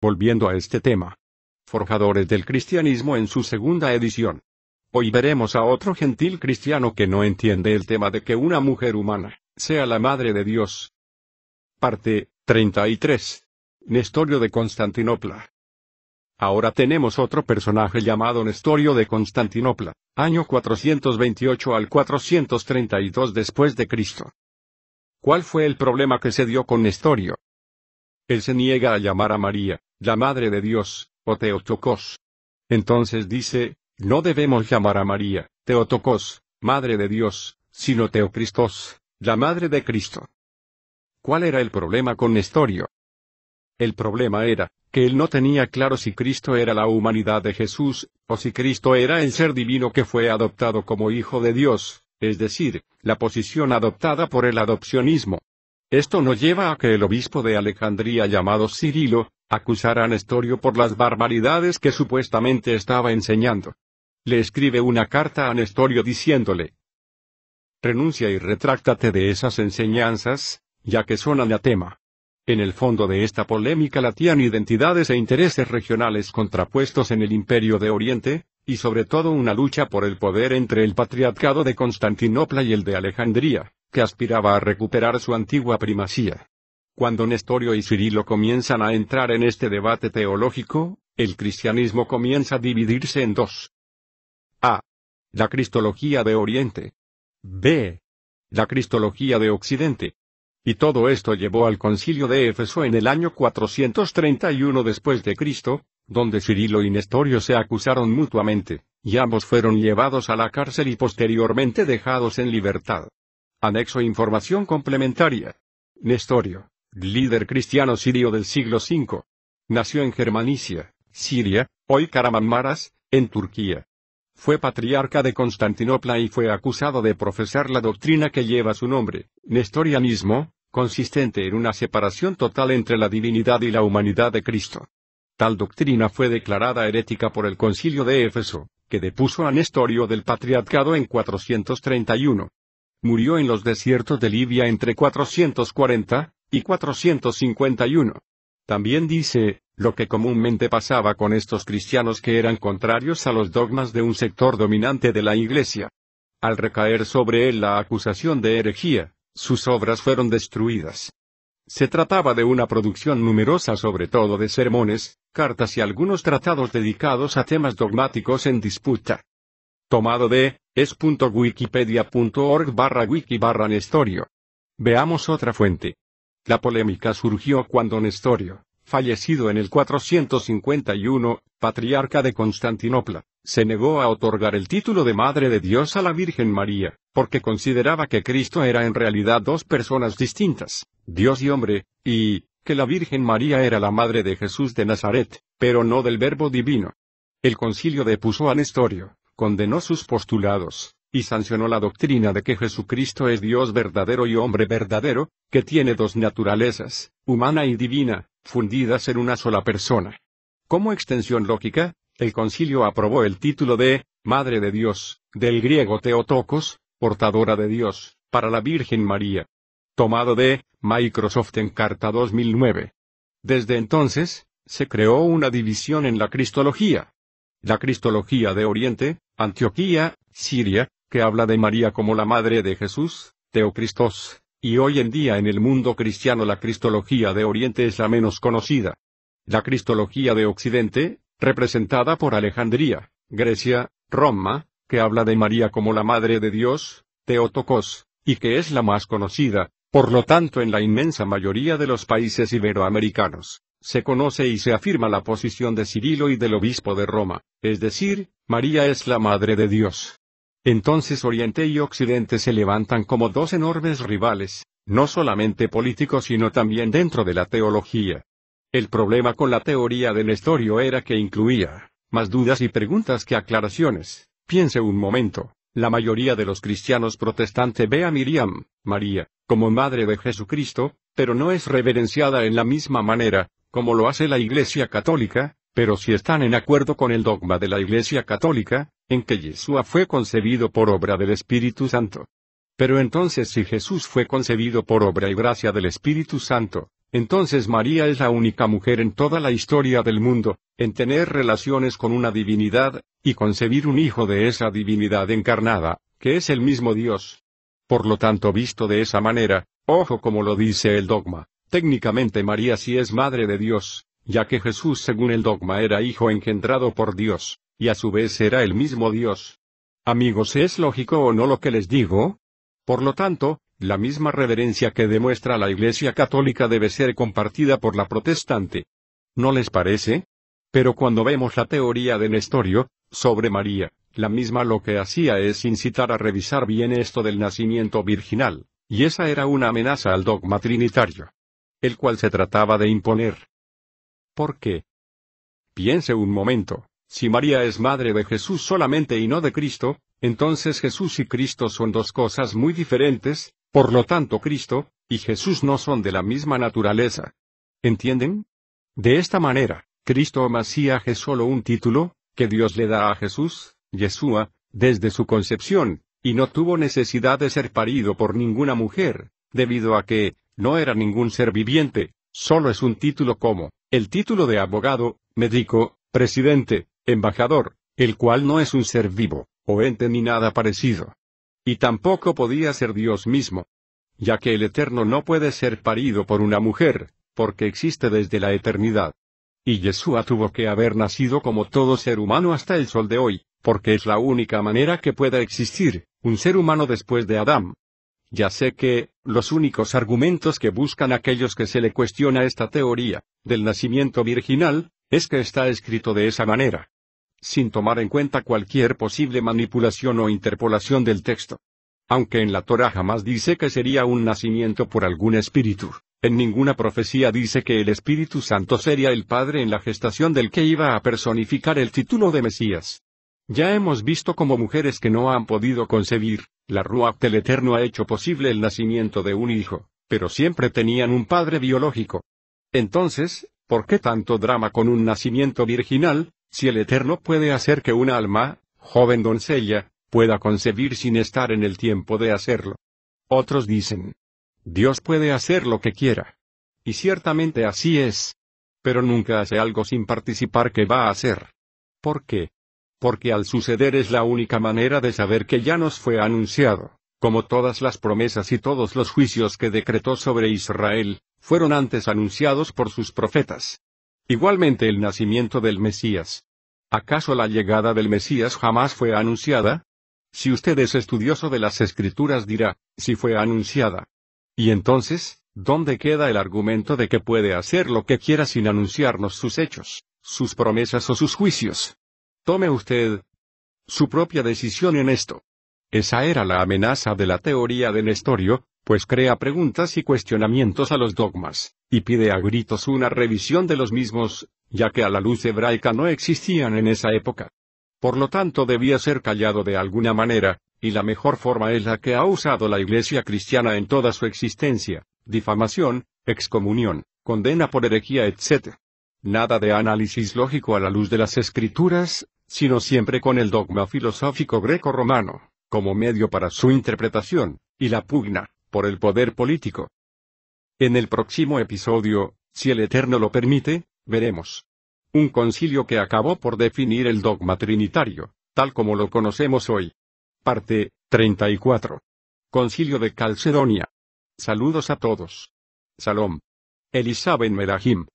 Volviendo a este tema. Forjadores del Cristianismo en su segunda edición. Hoy veremos a otro gentil cristiano que no entiende el tema de que una mujer humana sea la madre de Dios. Parte 33. Nestorio de Constantinopla. Ahora tenemos otro personaje llamado Nestorio de Constantinopla, año 428 al 432 después de Cristo. ¿Cuál fue el problema que se dio con Nestorio? Él se niega a llamar a María, la Madre de Dios, o Theotokos. Entonces dice, no debemos llamar a María, Theotokos, Madre de Dios, sino Theokristos, la Madre de Cristo. ¿Cuál era el problema con Nestorio? El problema era, que él no tenía claro si Cristo era la humanidad de Jesús, o si Cristo era el ser divino que fue adoptado como Hijo de Dios, es decir, la posición adoptada por el adopcionismo. Esto nos lleva a que el obispo de Alejandría llamado Cirilo, acusara a Nestorio por las barbaridades que supuestamente estaba enseñando. Le escribe una carta a Nestorio diciéndole: renuncia y retráctate de esas enseñanzas, ya que son anatema. En el fondo de esta polémica latían identidades e intereses regionales contrapuestos en el Imperio de Oriente, y sobre todo una lucha por el poder entre el Patriarcado de Constantinopla y el de Alejandría, que aspiraba a recuperar su antigua primacía. Cuando Nestorio y Cirilo comienzan a entrar en este debate teológico, el cristianismo comienza a dividirse en dos. A. La Cristología de Oriente. B. La Cristología de Occidente. Y todo esto llevó al concilio de Éfeso en el año 431 después de Cristo, donde Cirilo y Nestorio se acusaron mutuamente, y ambos fueron llevados a la cárcel y posteriormente dejados en libertad. Anexo información complementaria. Nestorio, líder cristiano sirio del siglo V. Nació en Germanicia, Siria, hoy Kahramanmaraş, en Turquía. Fue patriarca de Constantinopla y fue acusado de profesar la doctrina que lleva su nombre, nestorianismo, consistente en una separación total entre la divinidad y la humanidad de Cristo. Tal doctrina fue declarada herética por el concilio de Éfeso, que depuso a Nestorio del patriarcado en 431. Murió en los desiertos de Libia entre 440 y 451. También dice, lo que comúnmente pasaba con estos cristianos que eran contrarios a los dogmas de un sector dominante de la Iglesia. Al recaer sobre él la acusación de herejía, sus obras fueron destruidas. Se trataba de una producción numerosa sobre todo de sermones, cartas y algunos tratados dedicados a temas dogmáticos en disputa. Tomado de es.wikipedia.org/wiki/Nestorio. Veamos otra fuente. La polémica surgió cuando Nestorio, fallecido en el 451, patriarca de Constantinopla, se negó a otorgar el título de Madre de Dios a la Virgen María, porque consideraba que Cristo era en realidad dos personas distintas, Dios y hombre, y que la Virgen María era la madre de Jesús de Nazaret, pero no del Verbo divino. El concilio depuso a Nestorio, condenó sus postulados, y sancionó la doctrina de que Jesucristo es Dios verdadero y hombre verdadero, que tiene dos naturalezas, humana y divina, fundidas en una sola persona. Como extensión lógica, el concilio aprobó el título de Madre de Dios, del griego Theotokos, portadora de Dios, para la Virgen María. Tomado de Microsoft Encarta 2009. Desde entonces, se creó una división en la cristología. La Cristología de Oriente, Antioquía, Siria, que habla de María como la Madre de Jesús, Theokristos, y hoy en día en el mundo cristiano la Cristología de Oriente es la menos conocida. La Cristología de Occidente, representada por Alejandría, Grecia, Roma, que habla de María como la Madre de Dios, Theotokos, y que es la más conocida, por lo tanto en la inmensa mayoría de los países iberoamericanos, se conoce y se afirma la posición de Cirilo y del obispo de Roma, es decir, María es la Madre de Dios. Entonces Oriente y Occidente se levantan como dos enormes rivales, no solamente políticos sino también dentro de la teología. El problema con la teoría de Nestorio era que incluía más dudas y preguntas que aclaraciones. Piense un momento, la mayoría de los cristianos protestantes ve a Miriam, María, como madre de Jesucristo, pero no es reverenciada en la misma manera, como lo hace la Iglesia Católica, pero si están en acuerdo con el dogma de la Iglesia Católica, en que Yeshua fue concebido por obra del Espíritu Santo. Pero entonces si Jesús fue concebido por obra y gracia del Espíritu Santo, entonces María es la única mujer en toda la historia del mundo, en tener relaciones con una divinidad, y concebir un hijo de esa divinidad encarnada, que es el mismo Dios. Por lo tanto, visto de esa manera, ojo como lo dice el dogma, técnicamente María sí es madre de Dios, ya que Jesús según el dogma era hijo engendrado por Dios, y a su vez era el mismo Dios. Amigos, ¿es lógico o no lo que les digo? Por lo tanto, la misma reverencia que demuestra la Iglesia Católica debe ser compartida por la protestante. ¿No les parece? Pero cuando vemos la teoría de Nestorio, sobre María, la misma lo que hacía es incitar a revisar bien esto del nacimiento virginal, y esa era una amenaza al dogma trinitario, el cual se trataba de imponer. ¿Por qué? Piense un momento, si María es madre de Jesús solamente y no de Cristo, entonces Jesús y Cristo son dos cosas muy diferentes, por lo tanto Cristo y Jesús no son de la misma naturaleza. ¿Entienden? De esta manera, Cristo o Masías es solo un título, que Dios le da a Jesús, Yeshua, desde su concepción, y no tuvo necesidad de ser parido por ninguna mujer, debido a que, no era ningún ser viviente, solo es un título como, el título de abogado, médico, presidente, embajador, el cual no es un ser vivo, o ente ni nada parecido. Y tampoco podía ser Dios mismo, ya que el Eterno no puede ser parido por una mujer, porque existe desde la eternidad. Y Yeshua tuvo que haber nacido como todo ser humano hasta el sol de hoy, porque es la única manera que pueda existir, un ser humano después de Adán. Ya sé que, los únicos argumentos que buscan aquellos que se le cuestiona esta teoría, del nacimiento virginal, es que está escrito de esa manera, sin tomar en cuenta cualquier posible manipulación o interpolación del texto. Aunque en la Torá jamás dice que sería un nacimiento por algún espíritu, en ninguna profecía dice que el Espíritu Santo sería el Padre en la gestación del que iba a personificar el título de Mesías. Ya hemos visto como mujeres que no han podido concebir, la Ruach del Eterno ha hecho posible el nacimiento de un hijo, pero siempre tenían un padre biológico. Entonces, ¿por qué tanto drama con un nacimiento virginal, si el Eterno puede hacer que una alma, joven doncella, pueda concebir sin estar en el tiempo de hacerlo? Otros dicen, Dios puede hacer lo que quiera. Y ciertamente así es. Pero nunca hace algo sin participar que va a hacer. ¿Por qué? Porque al suceder es la única manera de saber que ya nos fue anunciado, como todas las promesas y todos los juicios que decretó sobre Israel, fueron antes anunciados por sus profetas. Igualmente el nacimiento del Mesías. ¿Acaso la llegada del Mesías jamás fue anunciada? Si usted es estudioso de las Escrituras dirá, si fue anunciada. Y entonces, ¿dónde queda el argumento de que puede hacer lo que quiera sin anunciarnos sus hechos, sus promesas o sus juicios? Tome usted su propia decisión en esto. Esa era la amenaza de la teoría de Nestorio, pues crea preguntas y cuestionamientos a los dogmas, y pide a gritos una revisión de los mismos, ya que a la luz hebraica no existían en esa época. Por lo tanto debía ser callado de alguna manera, y la mejor forma es la que ha usado la Iglesia cristiana en toda su existencia, difamación, excomunión, condena por herejía, etc. Nada de análisis lógico a la luz de las Escrituras, sino siempre con el dogma filosófico greco-romano, como medio para su interpretación, y la pugna, por el poder político. En el próximo episodio, si el Eterno lo permite, veremos un concilio que acabó por definir el dogma trinitario, tal como lo conocemos hoy. Parte 34. Concilio de Calcedonia. Saludos a todos. Salom. Elisá ben Medahim.